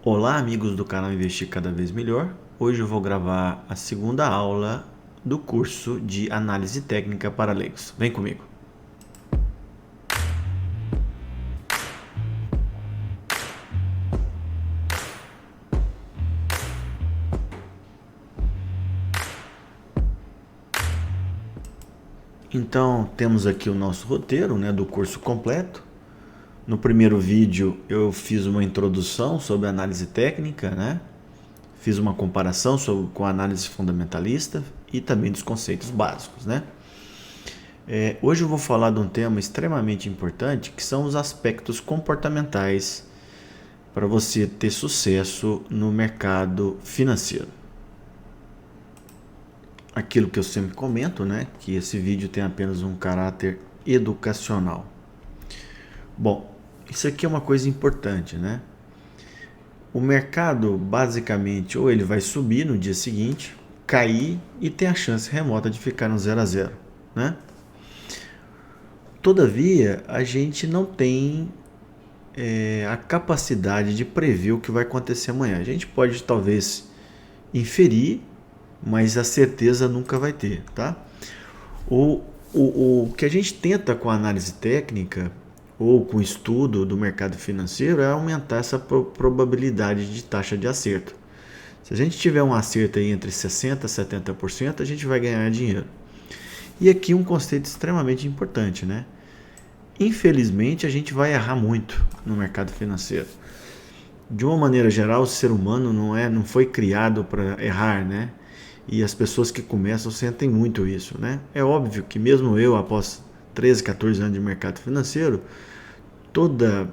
Olá, amigos do canal Investir Cada Vez Melhor. Hoje eu vou gravar a segunda aula do curso de Análise Técnica para Leigos. Vem comigo. Então, temos aqui o nosso roteiro, do curso completo. No primeiro vídeo eu fiz uma introdução sobre análise técnica, Fiz uma comparação com a análise fundamentalista e também dos conceitos básicos, Hoje eu vou falar de um tema extremamente importante, que são os aspectos comportamentais para você ter sucesso no mercado financeiro. Aquilo que eu sempre comento, que esse vídeo tem apenas um caráter educacional. Bom, isso aqui é uma coisa importante, O mercado, basicamente, ou ele vai subir no dia seguinte, cair e tem a chance remota de ficar no 0 a 0, Todavia, a gente não tem a capacidade de prever o que vai acontecer amanhã. A gente pode, talvez, inferir, mas a certeza nunca vai ter, O que a gente tenta com a análise técnica ou com o estudo do mercado financeiro é aumentar essa probabilidade de taxa de acerto. Se a gente tiver um acerto aí entre 60% e 70%, a gente vai ganhar dinheiro. E aqui um conceito extremamente importante, Infelizmente, a gente vai errar muito no mercado financeiro. De uma maneira geral, o ser humano não foi criado para errar, E as pessoas que começam sentem muito isso, É óbvio que mesmo eu, após 13, 14 anos de mercado financeiro, toda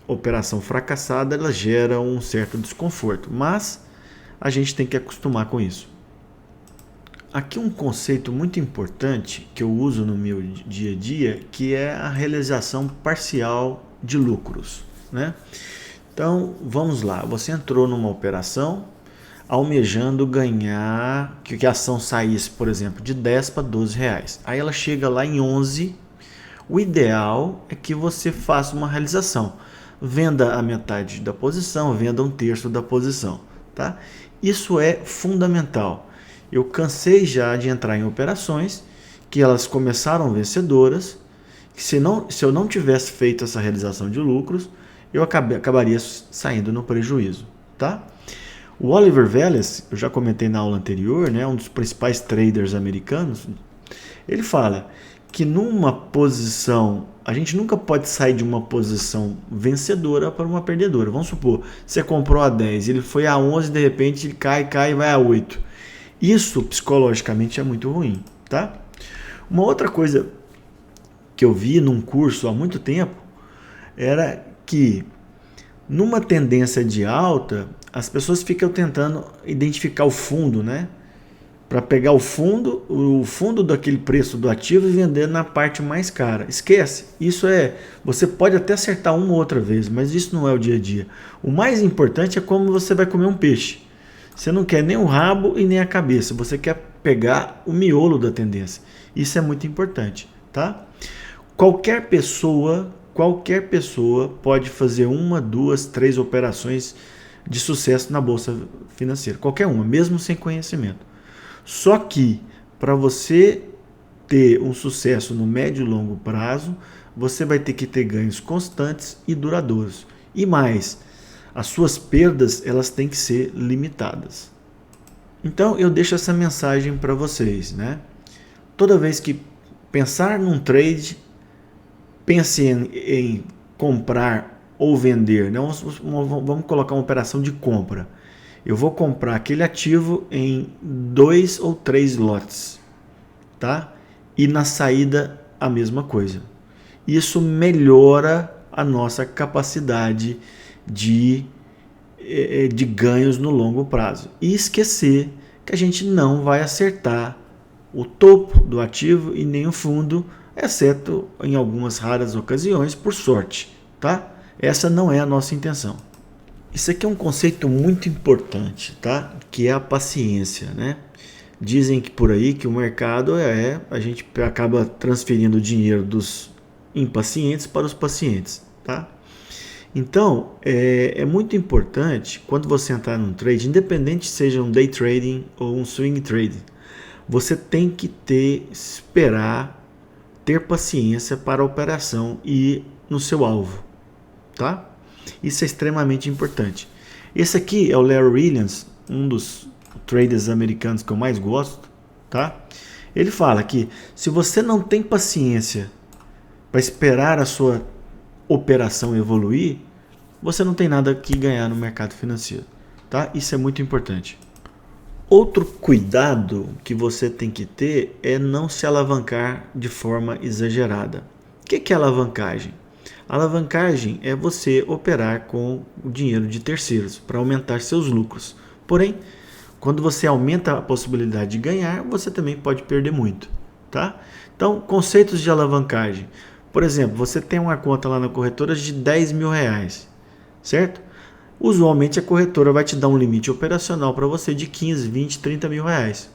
operação fracassada ela gera um certo desconforto, mas a gente tem que acostumar com isso. Aqui um conceito muito importante que eu uso no meu dia a dia, que é a realização parcial de lucros, Então, vamos lá, você entrou numa operação almejando ganhar, que a ação saísse, por exemplo, de 10 para 12 reais. Aí ela chega lá em 11. O ideal é que você faça uma realização. Venda a metade da posição, venda um terço da posição, Isso é fundamental. Eu cansei já de entrar em operações que elas começaram vencedoras, que se eu não tivesse feito essa realização de lucros, eu acabaria saindo no prejuízo, O Oliver Velez, eu já comentei na aula anterior, um dos principais traders americanos, ele fala que numa posição, a gente nunca pode sair de uma posição vencedora para uma perdedora. Vamos supor, você comprou a 10, ele foi a 11, de repente ele cai e vai a 8. Isso psicologicamente é muito ruim, Uma outra coisa que eu vi num curso há muito tempo era que numa tendência de alta, as pessoas ficam tentando identificar o fundo, para pegar o fundo daquele preço do ativo e vender na parte mais cara. Esquece, você pode até acertar uma ou outra vez, mas isso não é o dia a dia. O mais importante é como você vai comer um peixe. Você não quer nem o rabo e nem a cabeça, você quer pegar o miolo da tendência. Isso é muito importante, Qualquer pessoa pode fazer 1, 2, 3 operações de sucesso na bolsa financeira. Qualquer uma, mesmo sem conhecimento. Só que para você ter um sucesso no médio e longo prazo, você vai ter que ter ganhos constantes e duradouros. E mais, as suas perdas elas têm que ser limitadas. Então eu deixo essa mensagem para vocês, Toda vez que pensar num trade, pense em comprar ou vender, Vamos colocar uma operação de compra. Eu vou comprar aquele ativo em 2 ou 3 lotes, E na saída a mesma coisa. Isso melhora a nossa capacidade de ganhos no longo prazo. E esquecer que a gente não vai acertar o topo do ativo e nem o fundo, exceto em algumas raras ocasiões, por sorte, Essa não é a nossa intenção. Isso aqui é um conceito muito importante, Que é a paciência, Dizem que por aí que o mercado a gente acaba transferindo o dinheiro dos impacientes para os pacientes, Então, é muito importante, quando você entrar num trade, independente seja um day trading ou um swing trading, você tem que esperar, ter paciência para a operação e ir no seu alvo, tá? Isso é extremamente importante. Esse aqui é o Larry Williams, um dos traders americanos que eu mais gosto, tá? Ele fala que se você não tem paciência para esperar a sua operação evoluir, você não tem nada que ganhar no mercado financeiro, tá? Isso é muito importante. Outro cuidado que você tem que ter é não se alavancar de forma exagerada. O que é alavancagem? Alavancagem é você operar com o dinheiro de terceiros para aumentar seus lucros. Porém, quando você aumenta a possibilidade de ganhar, você também pode perder muito, tá? Então, conceitos de alavancagem. Por exemplo, você tem uma conta lá na corretora de 10 mil reais, certo? Usualmente a corretora vai te dar um limite operacional para você de 15, 20, 30 mil reais.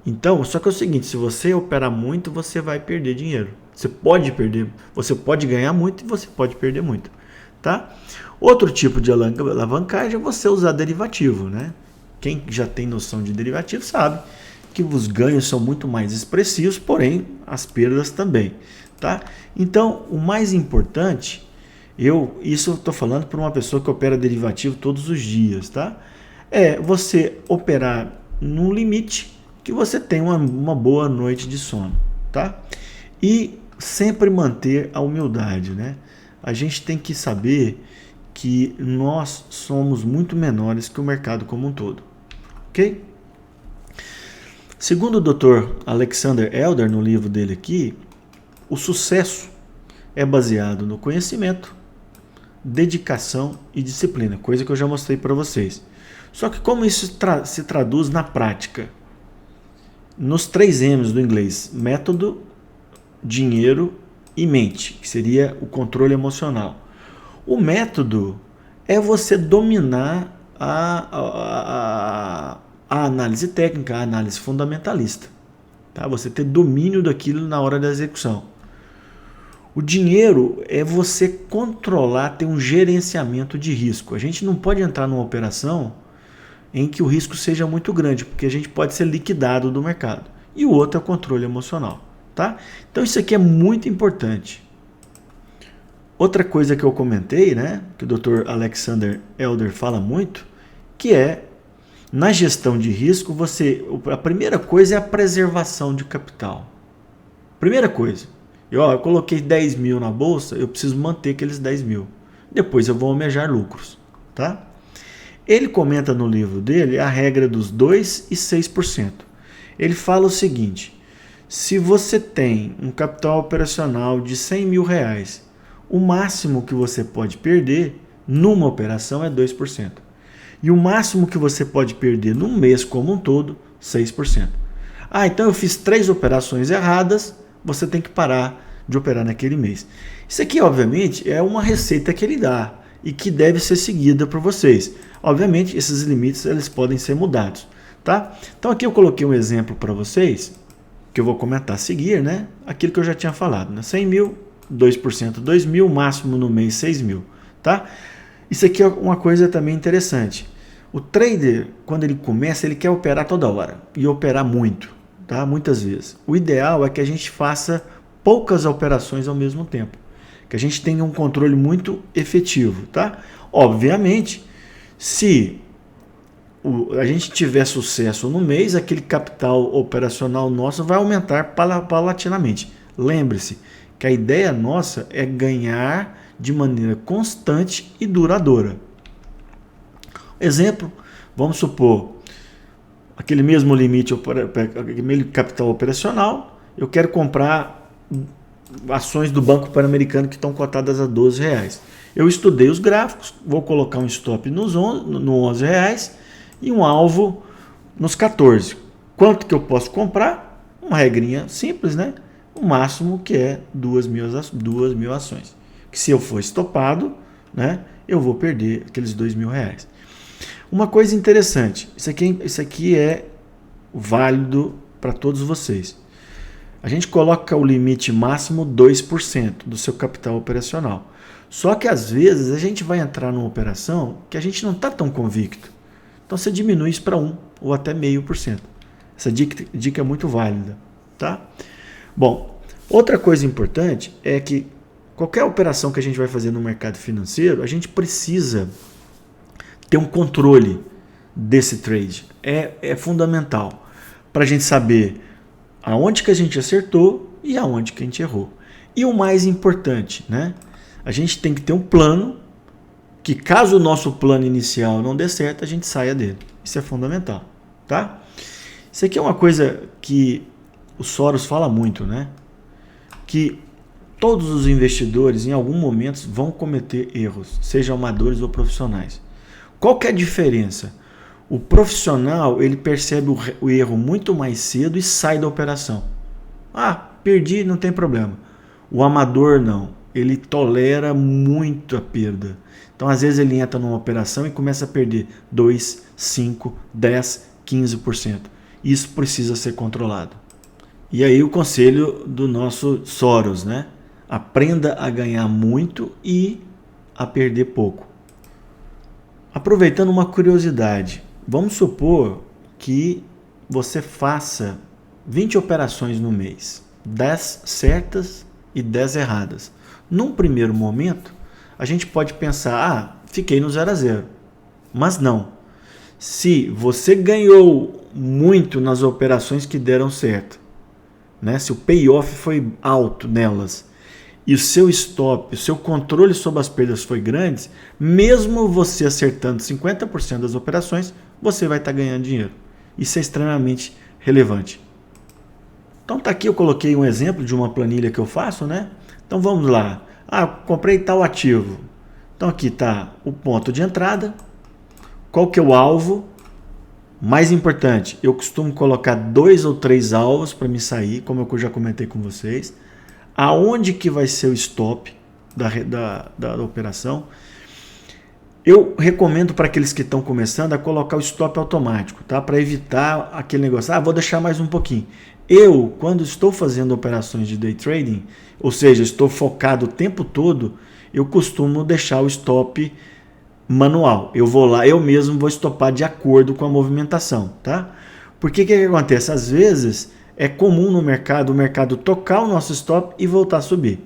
Então, só que é o seguinte, se você operar muito, você vai perder dinheiro. Você pode perder, você pode ganhar muito e você pode perder muito, tá? Outro tipo de alavancagem é você usar derivativo, né? Quem já tem noção de derivativo sabe que os ganhos são muito mais expressivos, porém as perdas também, tá? Então, o mais importante, isso eu estou falando para uma pessoa que opera derivativo todos os dias, tá? É você operar num limite que você tenha uma boa noite de sono, tá? E sempre manter a humildade, né? A gente tem que saber que nós somos muito menores que o mercado como um todo, ok? Segundo o Dr. Alexander Elder, no livro dele aqui, o sucesso é baseado no conhecimento, dedicação e disciplina, coisa que eu já mostrei para vocês. Só que como isso se traduz na prática? Nos 3 M's do inglês: método, dinheiro e mente, que seria o controle emocional. O método é você dominar a análise técnica, a análise fundamentalista, tá? Você ter domínio daquilo na hora da execução. O dinheiro é você controlar, ter um gerenciamento de risco. A gente não pode entrar numa operação em que o risco seja muito grande, porque a gente pode ser liquidado do mercado. E o outro é o controle emocional, tá? Então isso aqui é muito importante. Outra coisa que eu comentei, né, que o Dr. Alexander Elder fala muito, que é na gestão de risco, a primeira coisa é a preservação de capital. Primeira coisa. Eu coloquei 10 mil na bolsa, eu preciso manter aqueles 10 mil. Depois eu vou almejar lucros, tá? Ele comenta no livro dele a regra dos 2% e 6%. Ele fala o seguinte: se você tem um capital operacional de 100 mil reais, o máximo que você pode perder numa operação é 2%. E o máximo que você pode perder num mês como um todo, 6%. Ah, então eu fiz 3 operações erradas, você tem que parar de operar naquele mês. Isso aqui, obviamente, é uma receita que ele dá e que deve ser seguida por vocês. Obviamente, esses limites eles podem ser mudados, tá? Então aqui eu coloquei um exemplo para vocês, que eu vou comentar a seguir, né? Aquilo que eu já tinha falado, né? 100 mil, 2%, 2 mil, máximo no mês 6 mil, tá? Isso aqui é uma coisa também interessante. O trader, quando ele começa, ele quer operar toda hora e operar muito, tá? Muitas vezes. O ideal é que a gente faça poucas operações ao mesmo tempo, que a gente tenha um controle muito efetivo, tá? Obviamente, se a gente tiver sucesso no mês, aquele capital operacional nosso vai aumentar paulatinamente. Lembre-se que a ideia nossa é ganhar de maneira constante e duradoura. Exemplo, vamos supor, aquele mesmo limite, aquele capital operacional, eu quero comprar ações do Banco Pan-Americano que estão cotadas a R$12. Eu estudei os gráficos, vou colocar um stop no R$11 e um alvo nos 14. Quanto que eu posso comprar? Uma regrinha simples, né? O máximo que é 2.000 ações. Que se eu for estopado, né, eu vou perder aqueles R$2.000. Uma coisa interessante, isso aqui é válido para todos vocês. A gente coloca o limite máximo 2% do seu capital operacional. Só que às vezes a gente vai entrar numa operação que a gente não está tão convicto. Então você diminui isso para 1 ou até 0,5%. Essa dica é muito válida, tá? Bom, outra coisa importante é que qualquer operação que a gente vai fazer no mercado financeiro, a gente precisa ter um controle desse trade. É fundamental para a gente saber aonde que a gente acertou e aonde que a gente errou. E o mais importante, né? A gente tem que ter um plano que, caso o nosso plano inicial não dê certo, a gente saia dele. Isso é fundamental, tá? Isso aqui é uma coisa que o Soros fala muito, né? Que todos os investidores, em algum momento, vão cometer erros, sejam amadores ou profissionais. Qual que é a diferença? O profissional, ele percebe o erro muito mais cedo e sai da operação. Ah, perdi, não tem problema. O amador não, ele tolera muito a perda. Então, às vezes, ele entra numa operação e começa a perder 2, 5, 10, 15%. Isso precisa ser controlado. E aí o conselho do nosso Soros, né? Aprenda a ganhar muito e a perder pouco. Aproveitando uma curiosidade, vamos supor que você faça 20 operações no mês, 10 certas e 10 erradas. Num primeiro momento, a gente pode pensar, fiquei no 0 a 0. Mas não. Se você ganhou muito nas operações que deram certo, né? Se o payoff foi alto nelas e o seu stop, o seu controle sobre as perdas foi grande, mesmo você acertando 50% das operações, você vai estar ganhando dinheiro. Isso é extremamente relevante. Então tá aqui, eu coloquei um exemplo de uma planilha que eu faço, né? Então vamos lá. Comprei tal ativo. Então aqui está o ponto de entrada. Qual que é o alvo? Mais importante, eu costumo colocar 2 ou 3 alvos para me sair, como eu já comentei com vocês. Aonde que vai ser o stop da operação? Eu recomendo para aqueles que estão começando a colocar o stop automático, tá? Para evitar aquele negócio, vou deixar mais um pouquinho. Eu, quando estou fazendo operações de day trading, ou seja, estou focado o tempo todo, eu costumo deixar o stop manual. Eu vou lá, eu mesmo vou estopar de acordo com a movimentação, tá? Porque que acontece? Às vezes é comum no mercado, o mercado tocar o nosso stop e voltar a subir.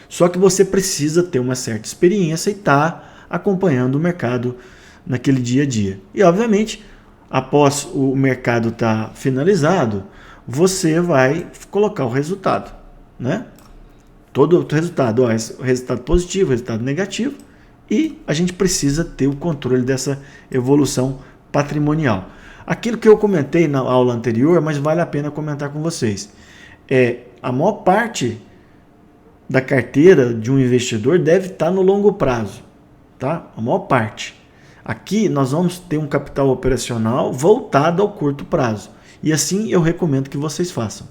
Só que você precisa ter uma certa experiência e estar acompanhando o mercado naquele dia a dia. E obviamente, após o mercado estar finalizado, você vai colocar o resultado, né? Todo o resultado, resultado positivo, resultado negativo, e a gente precisa ter o controle dessa evolução patrimonial. Aquilo que eu comentei na aula anterior, mas vale a pena comentar com vocês, a maior parte da carteira de um investidor deve estar no longo prazo, tá? A maior parte. Aqui nós vamos ter um capital operacional voltado ao curto prazo, e assim eu recomendo que vocês façam.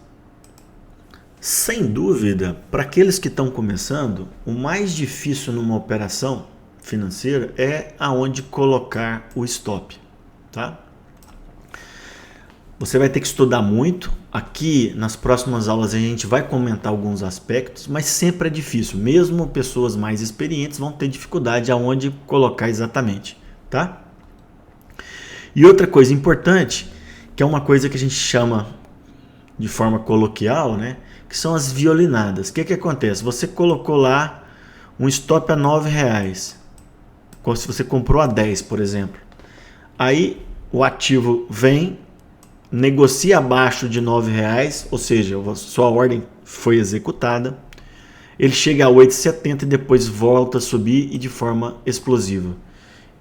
Sem dúvida, para aqueles que estão começando, o mais difícil numa operação financeira é aonde colocar o stop, tá? Você vai ter que estudar muito. Aqui nas próximas aulas a gente vai comentar alguns aspectos, mas sempre é difícil. Mesmo pessoas mais experientes vão ter dificuldade aonde colocar exatamente, tá? E outra coisa importante, que é uma coisa que a gente chama de forma coloquial, né? Que são as violinadas. O que acontece? Você colocou lá um stop a R$9. Se você comprou a 10, por exemplo. Aí o ativo vem, negocia abaixo de R$9, ou seja, sua ordem foi executada. Ele chega a 8,70 e depois volta a subir e de forma explosiva.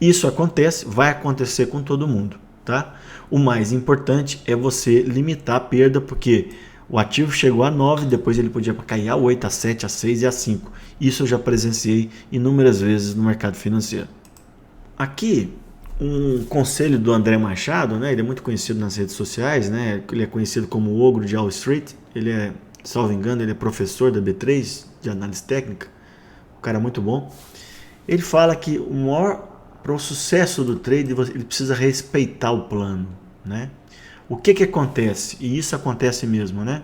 Isso acontece, vai acontecer com todo mundo, tá? O mais importante é você limitar a perda, porque o ativo chegou a 9, depois ele podia cair a 8, a 7, a 6 e a 5. Isso eu já presenciei inúmeras vezes no mercado financeiro. Aqui, um conselho do André Machado, né? Ele é muito conhecido nas redes sociais, né? Ele é conhecido como o Ogro de Wall Street. Ele é, salvo engano, ele é professor da B3 de análise técnica. Um cara muito bom. Ele fala que o maior para o sucesso do trade, ele precisa respeitar o plano, né? O que acontece? E isso acontece mesmo, né?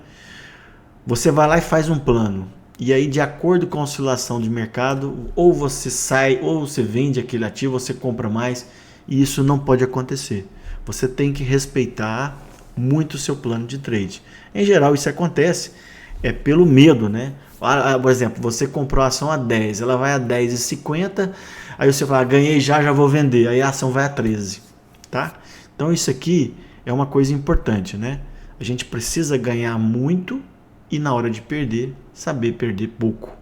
Você vai lá e faz um plano. E aí, de acordo com a oscilação de mercado, ou você sai, ou você vende aquele ativo, ou você compra mais. E isso não pode acontecer. Você tem que respeitar muito o seu plano de trade. Em geral, isso acontece pelo medo, né? Por exemplo, você comprou a ação a 10, ela vai a 10,50, aí você fala, ganhei já vou vender. Aí a ação vai a 13, tá? Então isso aqui é uma coisa importante, né? A gente precisa ganhar muito e na hora de perder, saber perder pouco.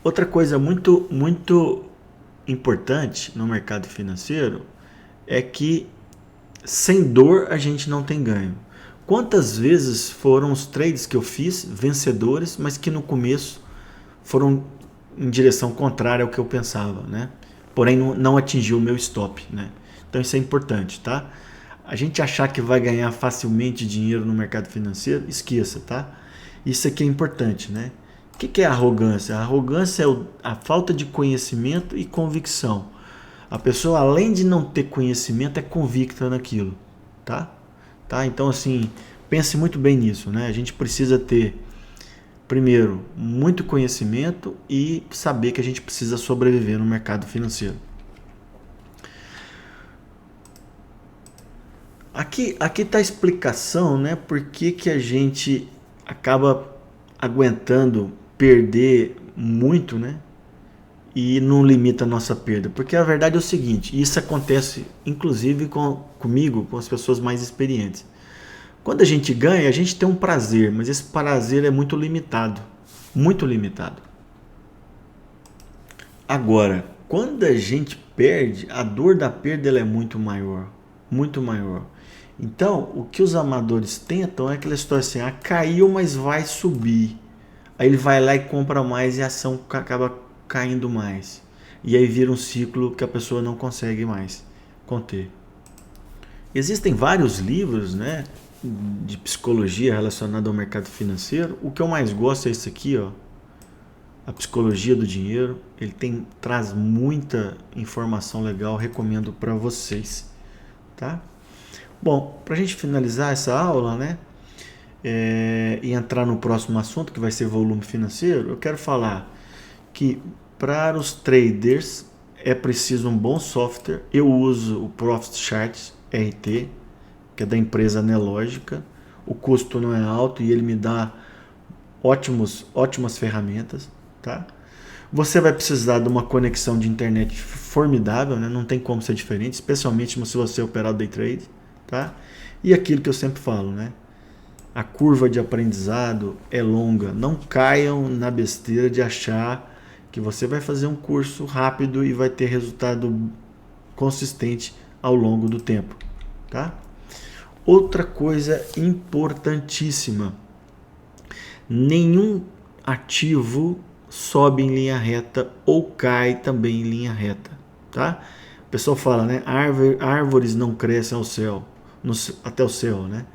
Outra coisa muito importante no mercado financeiro é que sem dor a gente não tem ganho. Quantas vezes foram os trades que eu fiz vencedores, mas que no começo foram em direção contrária ao que eu pensava, né? Porém não atingiu o meu stop, né? Então isso é importante, tá? A gente achar que vai ganhar facilmente dinheiro no mercado financeiro, esqueça, tá? Isso aqui é importante, né? O que é arrogância? A arrogância é a falta de conhecimento e convicção. A pessoa, além de não ter conhecimento, é convicta naquilo, tá? Então, assim, pense muito bem nisso, né? A gente precisa ter, primeiro, muito conhecimento e saber que a gente precisa sobreviver no mercado financeiro. Aqui está a explicação, né? Por que a gente acaba aguentando perder muito, né? E não limita a nossa perda. Porque a verdade é o seguinte, isso acontece inclusive comigo, com as pessoas mais experientes. Quando a gente ganha, a gente tem um prazer, mas esse prazer é muito limitado. Muito limitado. Agora, quando a gente perde, a dor da perda ela é muito maior. Muito maior. Então, o que os amadores tentam é aquela história assim, caiu, mas vai subir. Aí ele vai lá e compra mais e a ação acaba caindo mais. E aí vira um ciclo que a pessoa não consegue mais conter. Existem vários livros, né, de psicologia relacionada ao mercado financeiro. O que eu mais gosto é esse aqui, ó, A Psicologia do Dinheiro. Ele traz muita informação legal, recomendo para vocês, tá? Bom, para a gente finalizar essa aula, né, e entrar no próximo assunto, que vai ser volume financeiro, eu quero falar que para os traders é preciso um bom software. Eu uso o Profit Charts RT, que é da empresa Nelogica. O custo não é alto e ele me dá ótimas ferramentas, tá? Você vai precisar de uma conexão de internet formidável, né? Não tem como ser diferente, especialmente se você operar o day trade, tá? E aquilo que eu sempre falo, né? A curva de aprendizado é longa. Não caiam na besteira de achar que você vai fazer um curso rápido e vai ter resultado consistente ao longo do tempo, tá? Outra coisa importantíssima: nenhum ativo sobe em linha reta ou cai também em linha reta, tá? O pessoal fala, né? Árvores não crescem ao céu, até o céu, né?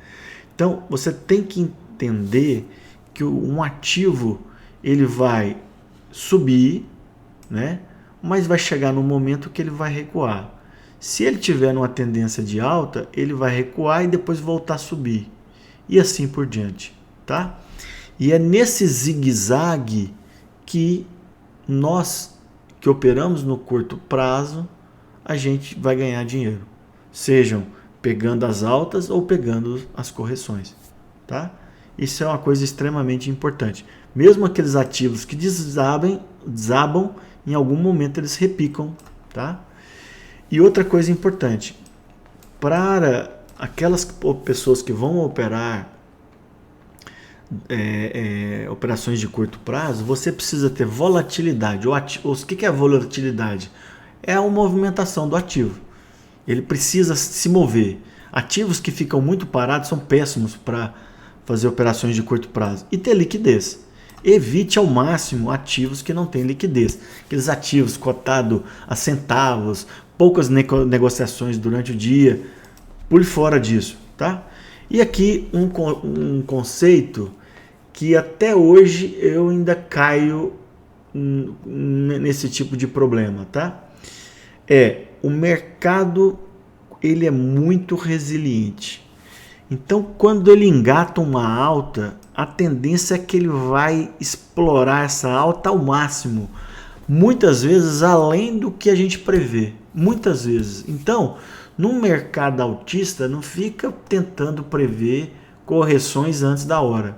Então você tem que entender que um ativo ele vai subir, né? Mas vai chegar no momento que ele vai recuar. Se ele tiver uma tendência de alta, ele vai recuar e depois voltar a subir. E assim por diante, tá? E é nesse zigue-zague que nós que operamos no curto prazo, a gente vai ganhar dinheiro. Sejam pegando as altas ou pegando as correções, tá? Isso é uma coisa extremamente importante. Mesmo aqueles ativos que desabam, em algum momento eles repicam, tá? E outra coisa importante, para aquelas pessoas que vão operar operações de curto prazo, você precisa ter volatilidade. O que é volatilidade? É a movimentação do ativo. Ele precisa se mover. Ativos que ficam muito parados são péssimos para fazer operações de curto prazo. E ter liquidez. Evite ao máximo ativos que não têm liquidez. Aqueles ativos cotados a centavos, poucas negociações durante o dia, pule fora disso, tá? E aqui um conceito que até hoje eu ainda caio nesse tipo de problema, tá? O mercado ele é muito resiliente. Então, quando ele engata uma alta, a tendência é que ele vai explorar essa alta ao máximo, muitas vezes além do que a gente prevê, muitas vezes. Então, no mercado altista, não fica tentando prever correções antes da hora.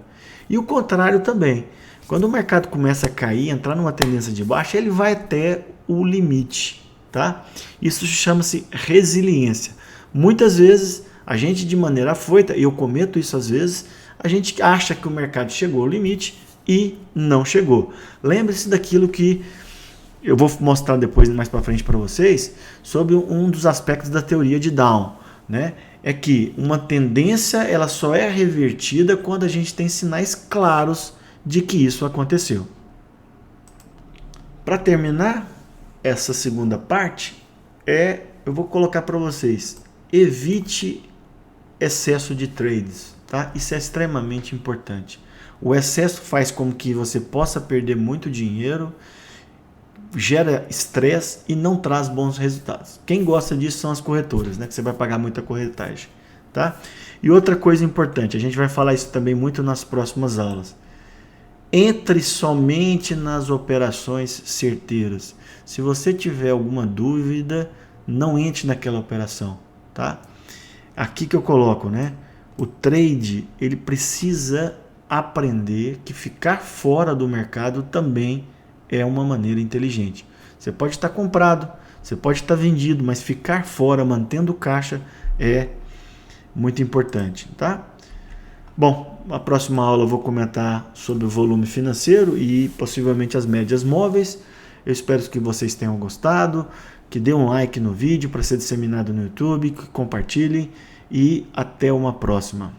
E o contrário também. Quando o mercado começa a cair, entrar numa tendência de baixa, ele vai até o limite, tá? Isso chama-se resiliência. Muitas vezes, a gente de maneira afoita, e eu cometo isso às vezes, a gente acha que o mercado chegou ao limite e não chegou. Lembre-se daquilo que eu vou mostrar depois mais para frente para vocês sobre um dos aspectos da teoria de Down, né? É que uma tendência ela só é revertida quando a gente tem sinais claros de que isso aconteceu. Para terminar essa segunda parte, eu vou colocar para vocês: evite excesso de trades, tá? Isso é extremamente importante. O excesso faz com que você possa perder muito dinheiro, gera estresse e não traz bons resultados. Quem gosta disso são as corretoras, né? Que você vai pagar muita corretagem, tá? E outra coisa importante, a gente vai falar isso também muito nas próximas aulas. Entre somente nas operações certeiras. Se você tiver alguma dúvida, não entre naquela operação, tá? Aqui que eu coloco, né? O trade, ele precisa aprender que ficar fora do mercado também é uma maneira inteligente. Você pode estar comprado, você pode estar vendido, mas ficar fora, mantendo caixa, é muito importante, tá? Bom, na próxima aula eu vou comentar sobre o volume financeiro e possivelmente as médias móveis. Eu espero que vocês tenham gostado, que dê um like no vídeo para ser disseminado no YouTube, que compartilhem e até uma próxima.